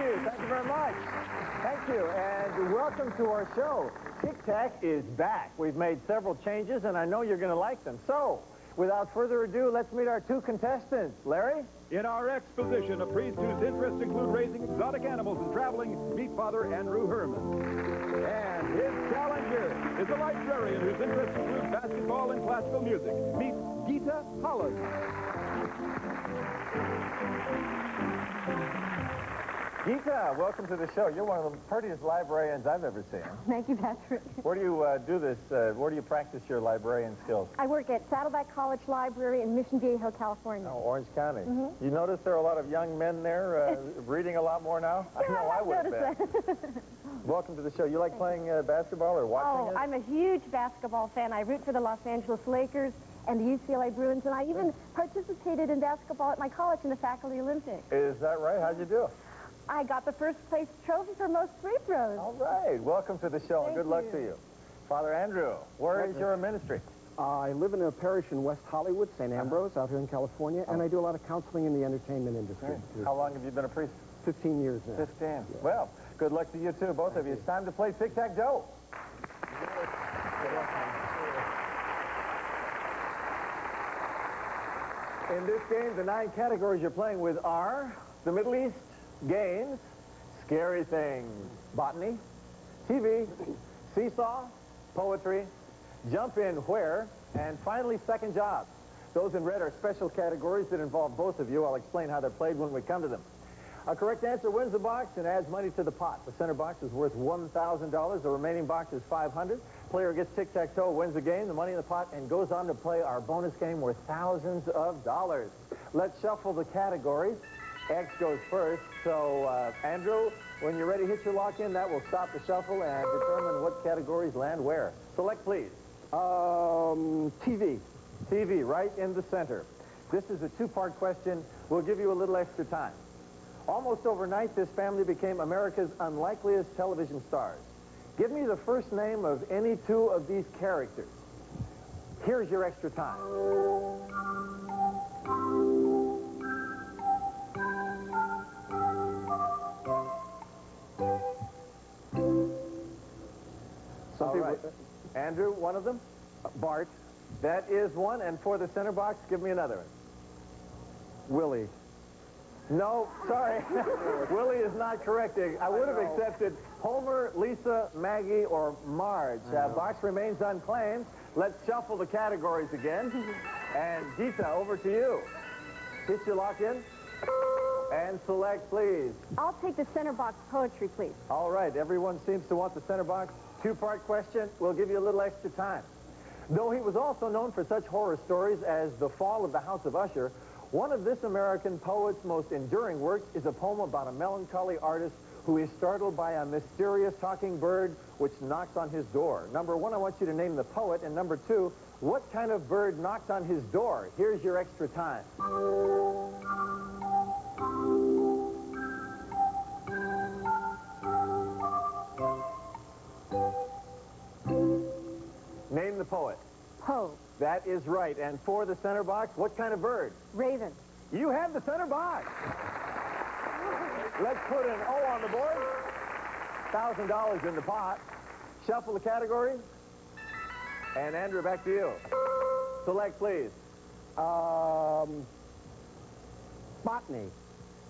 you. Thank you very much. Thank you, and welcome to our show. Tic Tac is back. We've made several changes, and I know you're going to like them. So, without further ado, let's meet our two contestants. Larry? In our exposition, a priest whose interests include raising exotic animals and traveling, meet Father Andrew Herman. And his challenger is a librarian whose interests include basketball and classical music. Meet Gita Holland. Gita, welcome to the show. You're one of the prettiest librarians I've ever seen. Thank you, Patrick. Where do you do this? Where do you practice your librarian skills? I work at Saddleback College Library in Mission Viejo, California. Oh, Orange County. You notice there are a lot of young men there reading a lot more now? I know I would have been. Welcome to the show. You like playing basketball or watching it? I'm a huge basketball fan. I root for the Los Angeles Lakers and the UCLA Bruins, and I even participated in basketball at my college in the Faculty Olympics. Is that right? How'd you do? I got the first place trophy for most free throws. All right. Welcome to the show, and good luck to you. Father Andrew, where is your ministry? I live in a parish in West Hollywood, St. Ambrose, out here in California, and I do a lot of counseling in the entertainment industry. How long have you been a priest? 15 years now. 15. Yeah. Well, good luck to you, too, both of you. It's time to play Tic Tac Dough. In this game, the 9 categories you're playing with are the Middle East, games, scary things, botany, TV, seesaw, poetry, jump in where, and finally second jobs. Those in red are special categories that involve both of you. I'll explain how they're played when we come to them. A correct answer wins the box and adds money to the pot. The center box is worth $1,000. The remaining box is $500. Player gets tic-tac-toe, wins the game, the money in the pot, and goes on to play our bonus game worth thousands of dollars. Let's shuffle the categories. X goes first. So, Andrew, when you're ready, hit your lock-in. That will stop the shuffle and determine what categories land where. Select, please. TV. TV, right in the center. This is a 2-part question. We'll give you a little extra time. Almost overnight, this family became America's unlikeliest television stars. Give me the first name of any 2 of these characters. Here's your extra time. All right. Andrew, one of them? Bart. That is one. And for the center box, give me another one. Willie. No, sorry. Willie is not correct. I would have accepted Homer, Lisa, Maggie, or Marge. Box remains unclaimed. Let's shuffle the categories again. And Gita, over to you. Hit your lock-in. And select, please. I'll take the center box poetry, please. All right. Everyone seems to want the center box. 2-part question. We'll give you a little extra time. Though he was also known for such horror stories as The Fall of the House of Usher, one of this American poet's most enduring works is a poem about a melancholy artist who is startled by a mysterious talking bird which knocks on his door. Number 1, I want you to name the poet, and number 2, what kind of bird knocked on his door? Here's your extra time. Name the poet. Poe. That is right. And for the center box, what kind of bird? Raven. You have the center box. Let's put an O on the board. $1,000 in the pot. Shuffle the categories. And Andrew, back to you. Select, please. Botany.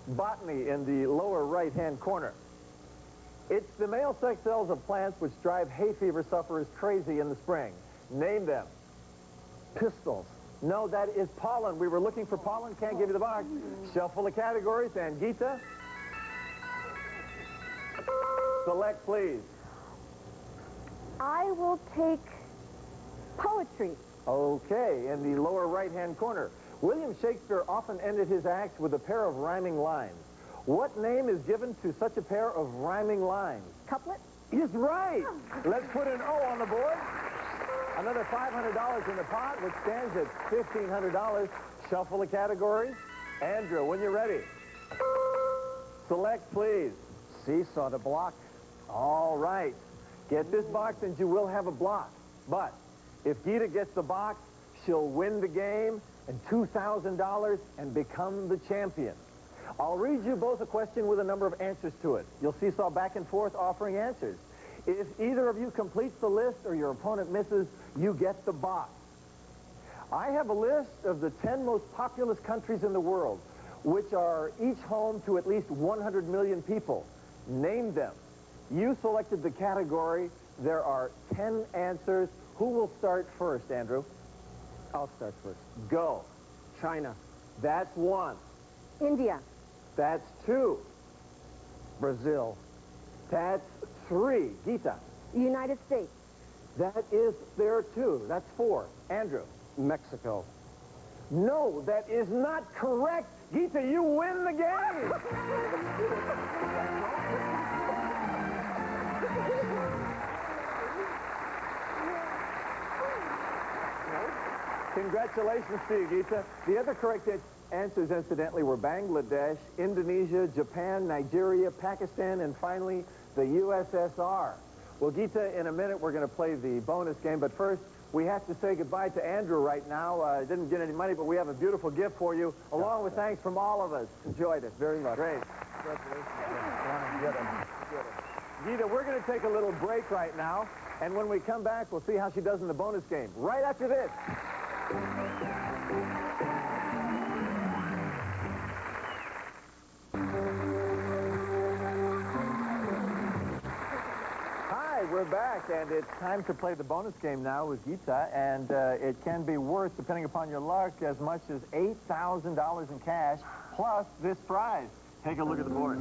Botany in the lower right-hand corner. It's the male sex cells of plants which drive hay fever sufferers crazy in the spring. Name them. Pistils. No, that is pollen. We were looking for pollen. Can't give you the box. Shuffle the categories. And Gita? Select, please. I will take poetry. Okay, in the lower right-hand corner. William Shakespeare often ended his acts with a pair of rhyming lines. What name is given to such a pair of rhyming lines? Couplet? He's right. Let's put an O on the board. Another $500 in the pot, which stands at $1,500. Shuffle the categories. Andrew, when you're ready. Select, please. Seesaw to block. All right. Get this box and you will have a block. But if Gita gets the box, she'll win the game and $2,000 and become the champion. I'll read you both a question with a number of answers to it. You'll seesaw back and forth offering answers. If either of you completes the list or your opponent misses, you get the box. I have a list of the 10 most populous countries in the world, which are each home to at least 100 million people. Name them. You selected the category. There are 10 answers. Who will start first, Andrew? I'll start first. Go. China. That's 1. India. That's 2. Brazil. That's 3. Gita. United States. That is there 2. That's 4. Andrew. Mexico. No, that is not correct. Gita, you win the game. Congratulations to you, Gita. The other correct answers, incidentally, were Bangladesh, Indonesia, Japan, Nigeria, Pakistan, and finally, the USSR. Well, Gita, in a minute, we're going to play the bonus game, but first, we have to say goodbye to Andrew right now. Didn't get any money, but we have a beautiful gift for you, along with thanks from all of us. Enjoyed it very much. Great. Gita, we're going to take a little break right now, and when we come back, we'll see how she does in the bonus game. Right after this. Hi, we're back, and it's time to play the bonus game now with Gita, and it can be worth, depending upon your luck, as much as $8,000 in cash, plus this prize. Take a look at the board.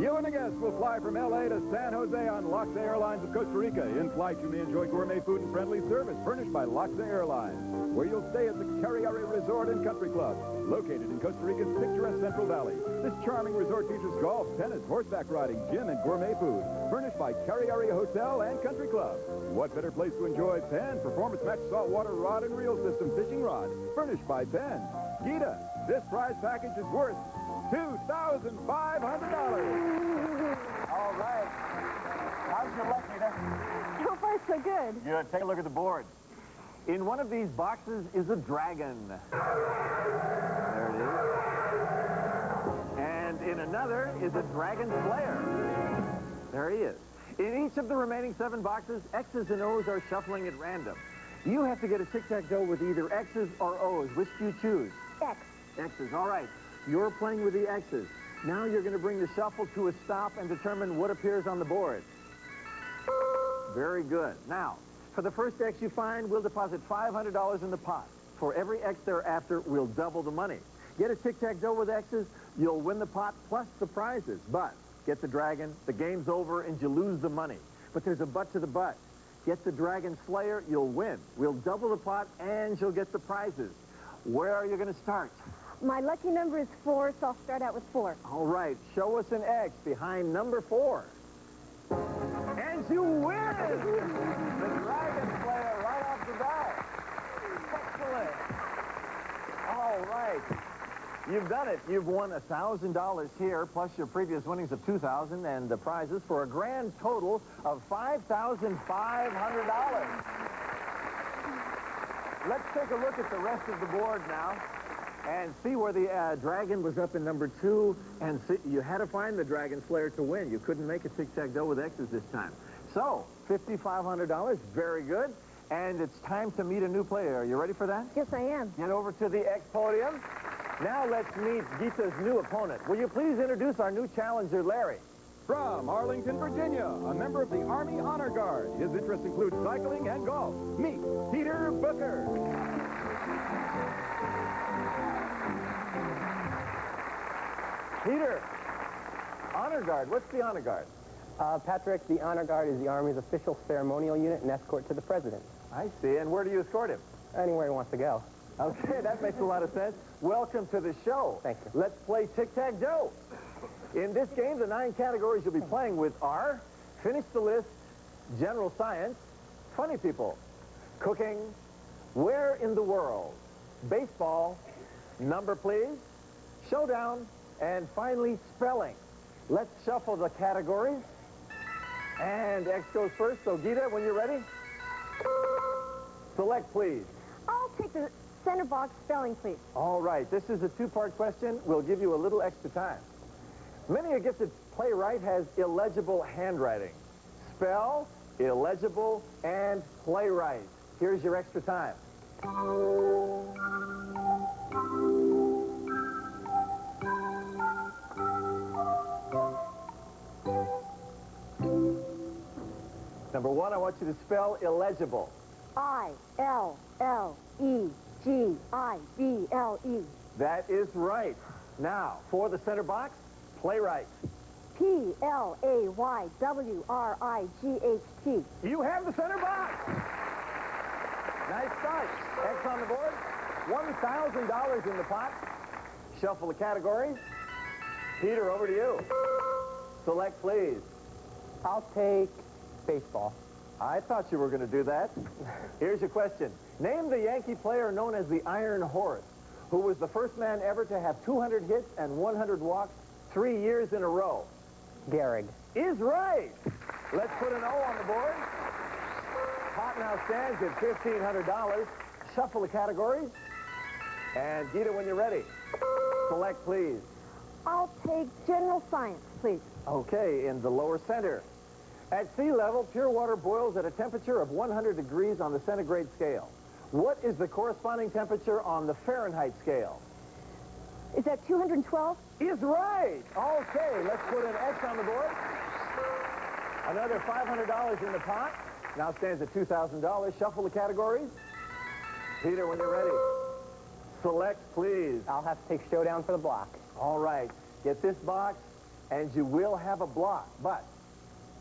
You and the guests will fly from L.A. to San Jose on Loxa Airlines of Costa Rica. In flight, you may enjoy gourmet food and friendly service furnished by Loxa Airlines, where you'll stay at the Cariari Resort and Country Club, located in Costa Rica's picturesque Central Valley. This charming resort features golf, tennis, horseback riding, gym, and gourmet food, furnished by Cariari Hotel and Country Club. What better place to enjoy Penn Performance Match Saltwater Rod and Reel System Fishing Rod, furnished by Penn. Gita, this prize package is worth $2,500. All right. How's your luck, Gita? So far, so good. Good. Take a look at the board. In one of these boxes is a dragon. There it is. And in another is a dragon slayer. There he is. In each of the remaining 7 boxes, X's and O's are shuffling at random. You have to get a tic-tac-toe with either X's or O's. Which do you choose? X. X's. All right. You're playing with the X's. Now you're going to bring the shuffle to a stop and determine what appears on the board. Very good. Now, for the first X you find, we'll deposit $500 in the pot. For every X thereafter, we'll double the money. Get a tic-tac-toe with X's, you'll win the pot plus the prizes. But get the dragon, the game's over, and you lose the money. But there's a but to the but. Get the dragon slayer, you'll win. We'll double the pot, and you'll get the prizes. Where are you going to start? My lucky number is 4, so I'll start out with 4. All right, show us an X behind number 4. And you win! The Dragon Slayer right off the bat. Excellent. All right. You've done it. You've won $1,000 here, plus your previous winnings of $2,000 and the prizes for a grand total of $5,500. Let's take a look at the rest of the board now. And see where the dragon was up in number 2, and see, you had to find the Dragon Slayer to win. You couldn't make a tic-tac-toe with X's this time. So, $5,500, very good. And it's time to meet a new player. Are you ready for that? Yes, I am. Get over to the X podium. Now let's meet Gita's new opponent. Will you please introduce our new challenger, Larry? From Arlington, Virginia, a member of the Army Honor Guard. His interests include cycling and golf. Meet Peter Booker. Peter, Honor Guard. What's the Honor Guard? Patrick, the Honor Guard is the Army's official ceremonial unit and escort to the President. I see. And where do you escort him? Anywhere he wants to go. Okay, that makes a lot of sense. Welcome to the show. Thank you. Let's play tic-tac-toe. In this game, the 9 categories you'll be playing with are Finish the List, General Science, Funny People, Cooking, Where in the World, Baseball, Number Please, Showdown, and finally, Spelling. Let's shuffle the categories. And X goes first. So, Gita, when you're ready, select, please. I'll take the Center box spelling, please. All right, this is a two-part question. We'll give you a little extra time. Many a gifted playwright has illegible handwriting. Spell, illegible, and playwright. Here's your extra time. Number one, I want you to spell illegible. I-L-L-E-G-I-B-L-E. That is right. Now, for the center box, playwright. P-L-A-Y-W-R-I-G-H-T. You have the center box. Nice start. X on the board. $1,000 in the pot. Shuffle the categories. Peter, over to you. Select, please. I'll take baseball. I thought you were going to do that. Here's your question. Name the Yankee player known as the Iron Horse, who was the first man ever to have 200 hits and 100 walks 3 years in a row. Gehrig. Is right. Let's put an O on the board. Pot now stands at $1,500. Shuffle the categories. And Gita, when you're ready, select, please. I'll take general science, please. Okay, in the lower center. At sea level, pure water boils at a temperature of 100 degrees on the centigrade scale. What is the corresponding temperature on the Fahrenheit scale? Is that 212? Is right. Okay, let's put an X on the board. Another $500 in the pot. Now stands at $2,000. Shuffle the categories. Peter, when you're ready, select, please. I'll have to take showdown for the block. All right, get this box, and you will have a block. But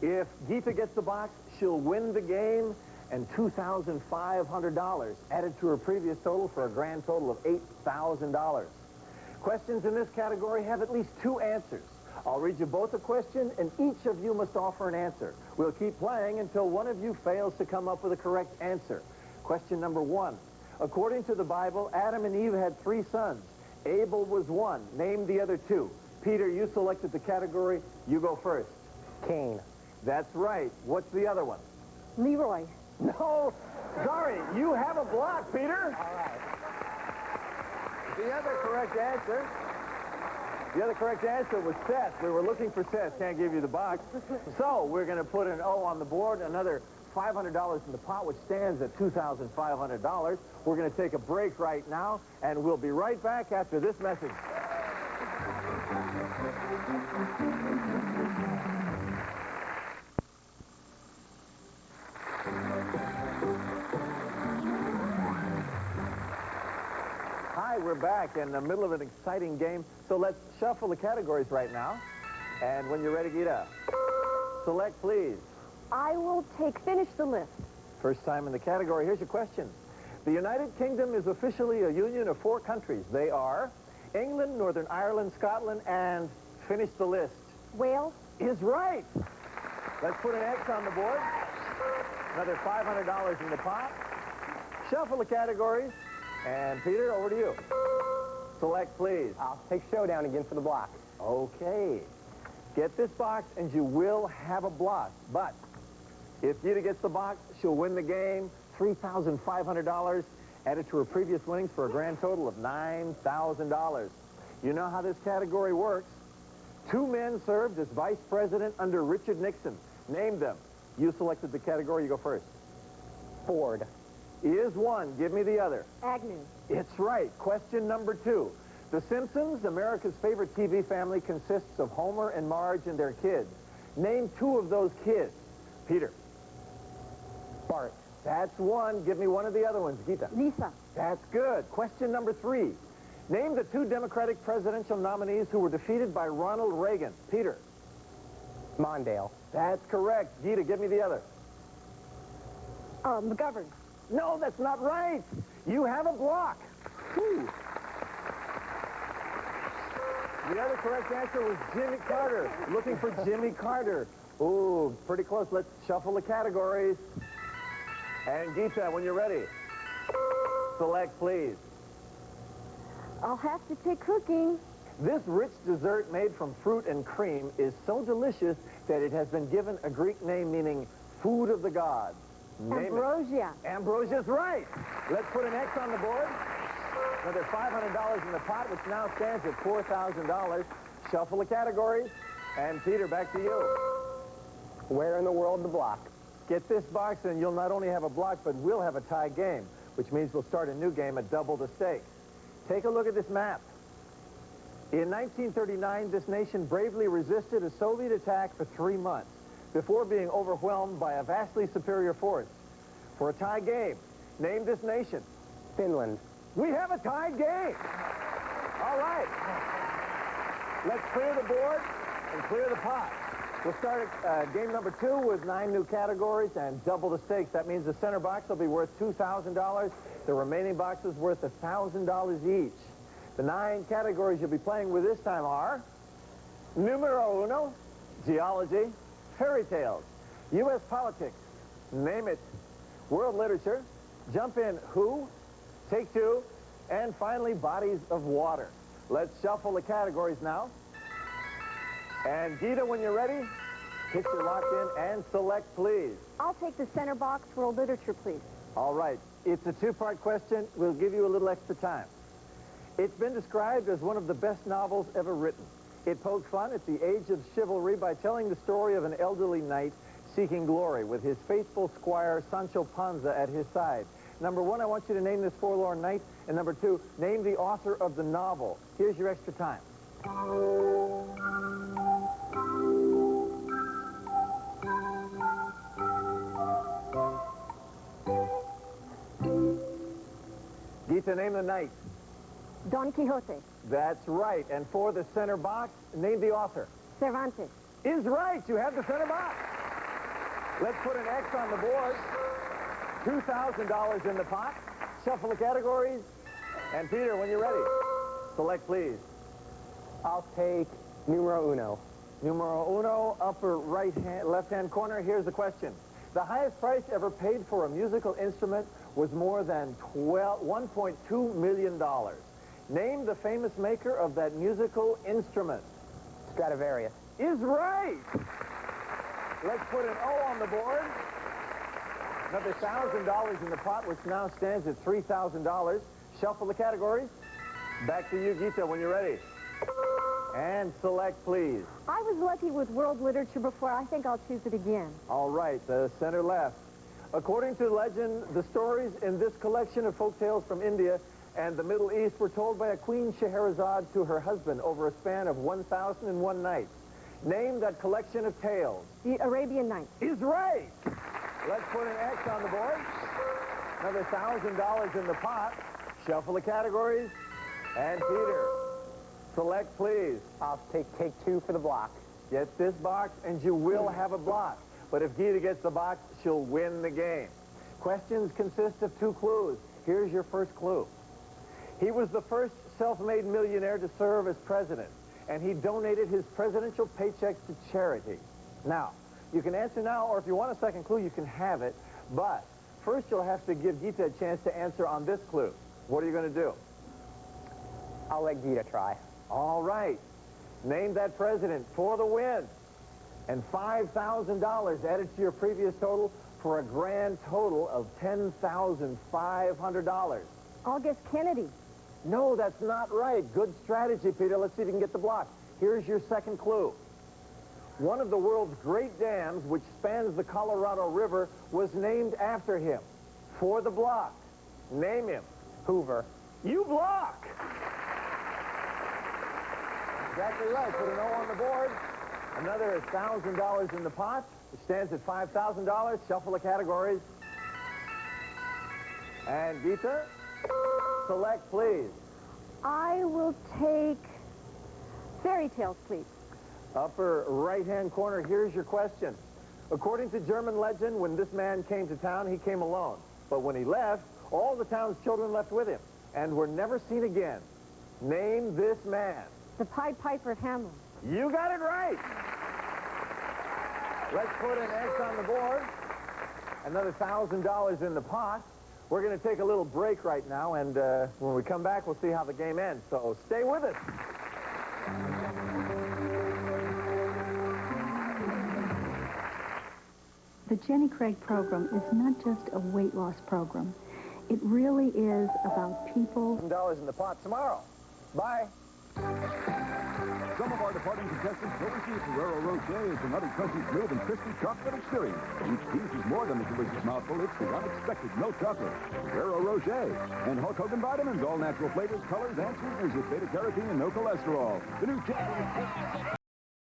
if Gita gets the box, she'll win the game and $2,500 added to her previous total for a grand total of $8,000. Questions in this category have at least 2 answers. I'll read you both a question, and each of you must offer an answer. We'll keep playing until one of you fails to come up with a correct answer. Question number 1. According to the Bible, Adam and Eve had 3 sons. Abel was one. Name the other 2. Peter, you selected the category. You go first. Cain. That's right. What's the other one? Leroy. No, sorry. You have a block, Peter. All right. The other correct answer was Seth. We were looking for Seth. Can't give you the box. So we're going to put an O on the board, another $500 in the pot, which stands at $2,500. We're going to take a break right now, and we'll be right back after this message. Hi, we're back in the middle of an exciting game. So let's shuffle the categories right now. And when you're ready, Gita, select, please. I will take finish the list. First time in the category. Here's your question. The United Kingdom is officially a union of 4 countries. They are England, Northern Ireland, Scotland, and finish the list. Wales. Is right. Let's put an X on the board. Another $500 in the pot. Shuffle the categories. And Peter, over to you. Select, please. I'll take showdown again for the block. Okay. Get this box, and you will have a block. But if Gita gets the box, she'll win the game. $3,500 added to her previous winnings for a grand total of $9,000. You know how this category works. 2 men served as vice president under Richard Nixon. Name them. You selected the category. You go first. Ford. Is one. Give me the other. Agnew. It's right. Question number 2. The Simpsons, America's favorite TV family, consists of Homer and Marge and their kids. Name 2 of those kids. Peter. Bart. That's one. Give me one of the other ones. Gita. Lisa. That's good. Question number 3. Name the 2 Democratic presidential nominees who were defeated by Ronald Reagan. Peter. Mondale. That's correct. Gita, give me the other. McGovern. No, that's not right. You have a block. Whew. The other correct answer was Jimmy Carter. Looking for Jimmy Carter. Ooh, pretty close. Let's shuffle the categories. And Gita, when you're ready, select, please. I'll have to take cooking. This rich dessert made from fruit and cream is so delicious that it has been given a Greek name meaning food of the gods. Name Ambrosia. it. Ambrosia's right. Let's put an X on the board. Another $500 in the pot, which now stands at $4,000. Shuffle the categories. And Peter, back to you. Where in the world the block? Get this box, and you'll not only have a block, but we'll have a tie game, which means we'll start a new game at double the stakes. Take a look at this map. In 1939, this nation bravely resisted a Soviet attack for 3 months before being overwhelmed by a vastly superior force. For a tie game, name this nation. Finland. We have a tied game. All right. Let's clear the board and clear the pot. We'll start game number 2 with 9 new categories and double the stakes. That means the center box will be worth $2,000. The remaining boxes worth $1,000 each. The 9 categories you'll be playing with this time are numero uno, geology, fairy tales, U.S. politics, name it, world literature, jump in who, take 2, and finally bodies of water. Let's shuffle the categories now. And Gita, when you're ready, picture locked in and select, please. I'll take the center box, world literature, please. All right. It's a 2-part question. We'll give you a little extra time. It's been described as one of the best novels ever written. It poked fun at the age of chivalry by telling the story of an elderly knight seeking glory with his faithful squire Sancho Panza at his side. Number 1, I want you to name this forlorn knight. And number 2, name the author of the novel. Here's your extra time. Gita, name the knight. Don Quixote. That's right. And for the center box, name the author. Cervantes. Is right. You have the center box. Let's put an X on the board. $2,000 in the pot. Shuffle the categories. And Peter, when you're ready, select, please. I'll take numero uno. Numero uno, upper left-hand corner. Here's the question. The highest price ever paid for a musical instrument was more than $1.2 million. Name the famous maker of that musical instrument. Stradivarius. Is right. Let's put an O on the board. Another $1,000 in the pot, which now stands at $3,000. Shuffle the categories. Back to you, Gita, when you're ready. And select, please. I was lucky with world literature before. I think I'll choose it again. All right, the center left. According to legend, the stories in this collection of folk tales from India and the Middle East were told by a Queen Scheherazade to her husband over a span of 1,001 nights. Name that collection of tales. The Arabian Nights. Is right. Let's put an X on the board. Another $1,000 in the pot. Shuffle the categories. And Peter, select, please. I'll take 2 for the block. Get this box, and you will have a block. But if Gita gets the box, she'll win the game. Questions consist of 2 clues. Here's your first clue. He was the first self-made millionaire to serve as president, and he donated his presidential paychecks to charity. Now, you can answer now, or if you want a second clue, you can have it. But first, you'll have to give Gita a chance to answer on this clue. What are you going to do? I'll let Gita try. All right. Name that president for the win. And $5,000 added to your previous total for a grand total of $10,500. I'll guess Kennedy. No, that's not right. Good strategy, Peter. Let's see if you can get the block. Here's your second clue. One of the world's great dams, which spans the Colorado River, was named after him. For the block, name him. Hoover. You block. Exactly right. Put an O on the board. Another $1,000 in the pot, which stands at $5,000. Shuffle the categories. And Gita, select, please. I will take fairy tales, please. Upper right-hand corner, here's your question. According to German legend, when this man came to town, he came alone. But when he left, all the town's children left with him and were never seen again. Name this man. The Pied Piper of Hamelin. You got it right. Let's put an X on the board. Another $1,000 in the pot. We're going to take a little break right now, and when we come back, we'll see how the game ends. So stay with us. The Jenny Craig program is not just a weight loss program. It really is about people. $1 in the pot tomorrow. Bye. Some of our departing contestants will receive Ferrero Rocher as another crunchy, smooth, and crispy chocolate experience. Each piece is more than a delicious mouthful. It's the unexpected milk chocolate. Ferrero Rocher. And Hulk Hogan vitamins, all natural flavors, colors, and sweeteners with beta-carotene and no cholesterol. The new champion.